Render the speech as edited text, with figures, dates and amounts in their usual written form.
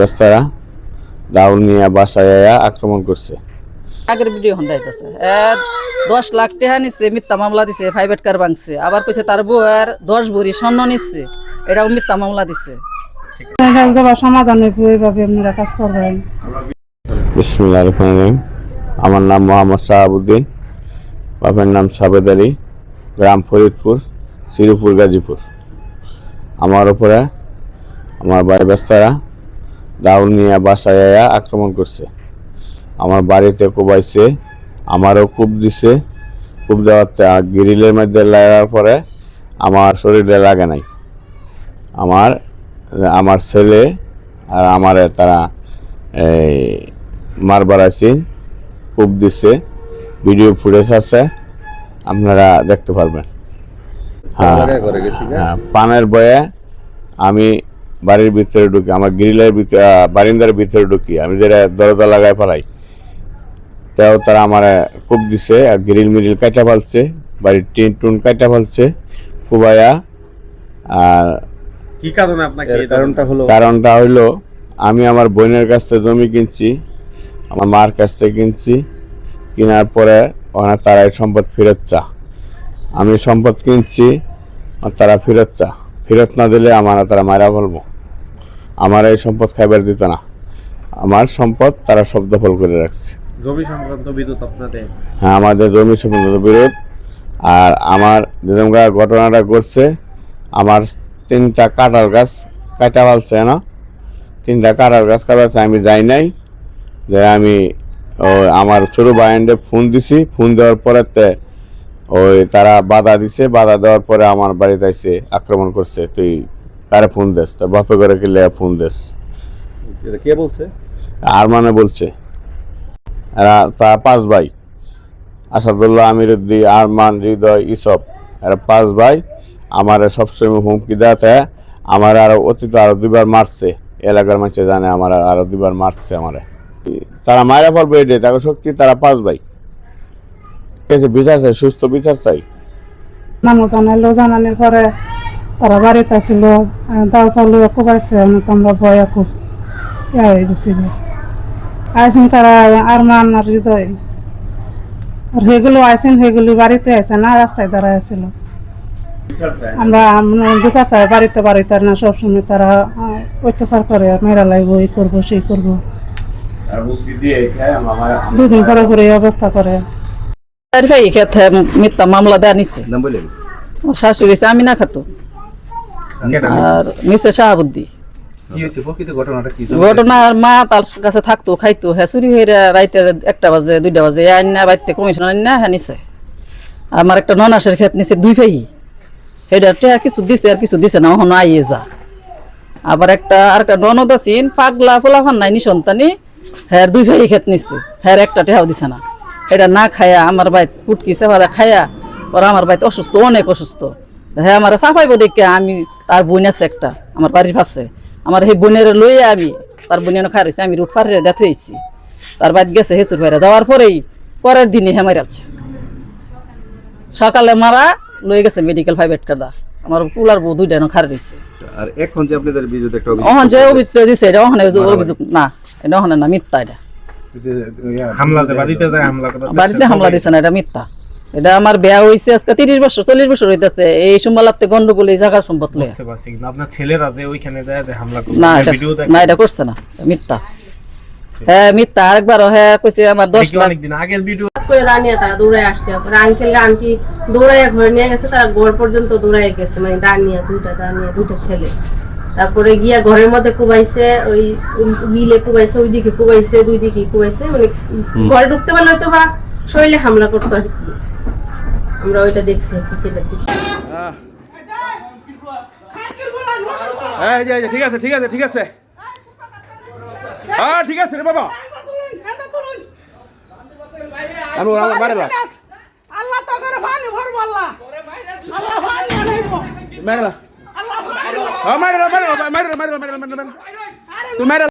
বেস্তারা ডাউল নিয়ে বাসায় আক্রমণ করছে। আগের ভিডিও হন্দাইতেছে 10 লাখ টাকা নিচ্ছে, মিথ্যা মামলা দিছে, প্রাইভেট কার ভাঙছে, আবার কইছে তার বউয়ের 10 ভরি স্বর্ণ নিচ্ছে, এটাও মিথ্যা মামলা দিছে। সমাধান এইভাবে আপনারা কাজ করবেন। বিসমিল্লাহির রহমানির রহিম। আমার নাম মোহাম্মদ শাহাবুদ্দিন, বাপের নাম সাবেদ আলী, গ্রাম ফরিদপুর, শ্রীপুর, গাজীপুর। আমার উপরে আমার ভাই বেস্তারা ডাউল নিয়ে বাসায় আক্রমণ করছে। আমার বাড়িতে কোবাইছে, আমারও কূপ দিছে। কূপ দেওয়াতে গ্রিলের মধ্যে লাগার পরে আমার শরীরে লাগে নাই। আমার ছেলে আর আমারে তারা মারবার আছে, কূপ দিছে। ভিডিও ফুটেজ আছে, আপনারা দেখতে পারবেন। হ্যাঁ, পানের বয়ে আমি বাড়ির ভিতরে ঢুকি, আমার গ্রিলের ভিতরে বারিন্দার ভিতরে ঢুকি, আমি যেটা দরজা লাগাই ফেলাই, তাও তারা আমার কূপ দিছে আর গ্রিল মিরিল কাটা ফেলছে, বাড়ির টিন টুন কাটা ফেলছে কুবাইয়া। আর কি কারণে আপনাকে কারণটা হলো আমি আমার বোনের কাছ থেকে জমি কিনছি, আমার মার কাছ থেকে কিনছি, কেনার পরে ওখানে তারা এই সম্পদ ফেরত চা। আমি সম্পদ কিনছি আর তারা ফেরত চা, ফেরত না দিলে তারা মারা বলবো। আমার এই সম্পদ খাইবার দিত না, আমার সম্পদ তারা সব দখল করে রাখছে। জমি সংক্রান্ত বিরোধ আপনাদের? হ্যাঁ, আমাদের জমি সংক্রান্ত বিরোধ। আর আমার যেরকম ঘটনাটা করছে, আমার 3টা কাঁঠাল গাছ কাটা ফেলছে না, 3টা কাঁঠাল গাছ কাটাচ্ছে। আমি যাই নাই, যে আমি আমার ছোট ভাইন্ডে ফোন দিছি, ফোন দেওয়ার পরে তারা বাধা দিছে, বাধা দেওয়ার পরে আমার বাড়িতে এসে আক্রমণ করছে। তুই কারে ফোন দেস, তোর বাপে করে কি লেয়া ফোন দেস? কে বলছে? আর বলছে এরা তারা 5 ভাই, আসাদুল্লাহ, আমিরুদ্দিন, আরমান, হৃদয়, ইসব, এরা 5 ভাই। আমার সবসময় হুমকি দেওয়াতে আমার আরো 2বার মারছে। এলাকার মানুষে জানে আমার আরো 2বার মারছে। তারা মায়েরা পড়বে, এটাই তাকে শক্তি। তারা 5 ভাই, বিচার চাই, সুস্থ বিচার চাই। জানানোর পরে তারা বাড়িতে আসছিল, দাও চালু কোবাইছে, আমরা ভয়ে খুব হয়ে গেছিল। আইসেন তারা আরমান আর হৃদয়, আর সেগুলো আইসেন, সেগুলি বাড়িতে আসে না, রাস্তায় দাঁড়ায় আসছিল। আমরা বিচার চাই, বাড়িতে না, সবসময় তারা অত্যাচার করে, মেয়েরা লাগবো, এই করবো সেই করবো, 2 দিন করে এই অবস্থা করে। মিথ্যা মামলা দেয়া নিচ্ছে, শাশুড়ি আমি না খাতো, আর নিচে শাহাবুদ্দি। ঘটনার মা তার কাছে থাকতো, খাইতো, হ্যাঁ চুরি হয়ে রাইতে 1টা বাজে 2টা বাজে আইনা বাড়িতে কমিশন আইনা হ্যাঁ নিছে। আমার একটা ননাসের ক্ষেত নিছে 2 ভাই, এটা কিছু দিছে আর কিছু দিছে না, ওখানে আইয়ে যা। আবার আর একটা ননদ আছেন, পাগলা ফোলাফান নাই, নিঃসন্তানি, হ্যাঁ 2 ভাই ক্ষেত নিচ্ছে, হ্যাঁ একটা টেহাও দিছে না। এটা না খায়া আমার বাইত ফুটকি সেফাদা খায়া ওরা আমার বাইত অসুস্থ, অনেক অসুস্থ। হ্যাঁ আমার সাফাইব দেখে, আমি তার বোন আছে একটা আমার বাড়ির পাশে, আমার সেই বোনের লইয়া আমি তার বোনের খাই রয়েছে, আমি রুট ফারিয়ে দেখ হয়েছি। তার বাইত গেছে হেঁচুর ভাইরা, যাওয়ার পরেই পরের দিনই হ্যাঁ মারাচ্ছে, সকালে মারা লয়ে গেছে মেডিকেল প্রাইভেট কাদা। আমার পুলার বউ 2টা খাই রয়েছে। আর এখন যে আপনাদের বিরুদ্ধে একটা যে অভিযোগ দিছে, এটা ওখানে অভিযোগ না, এটা ওখানে না, মিথ্যা। এটা বাড়িতে হামলা দিছে না, এটা মিথ্যা। এটা আমার বিয়া হয়েছে আজকে 30 বছর 40 বছর হইতেছে, এই সোমবালাতে গন্ডগোল এই জায়গা সম্পদ লয়ে। না এটা করছে না, মিথ্যা। হ্যাঁ মিথ্যা। আরেকবার হ্যাঁ কইছে আমার 10 লাখ আগের ভিডিও করে দাঁড়িয়ে তারা দৌড়ায় আসছে, আঙ্কেল আন্টি দৌড়ায় ঘরে নিয়ে গেছে, তারা ঘর পর্যন্ত দৌড়ায় গেছে, মানে দাঁড়িয়ে 2টা ছেলে। তারপরে গিয়া ঘরের মধ্যে কুবাইছে, ওই গিলে কুবাইছে, ওইদিকে কুবাইছে, 2 দিকে কুবাইছে, মানে ঘরে ঢুকতে পারলে হয়তো বা শরীরে হামলা করতো আর কি। আমরা ওইটা দেখছি, ঠিক আছে ঠিক আছে ঠিক আছে, হ্যাঁ ঠিক আছে রে বাবা। আল্লাহ তো করে পানি ভরবো, আল্লাহ পানি আনাইবো। মাইরা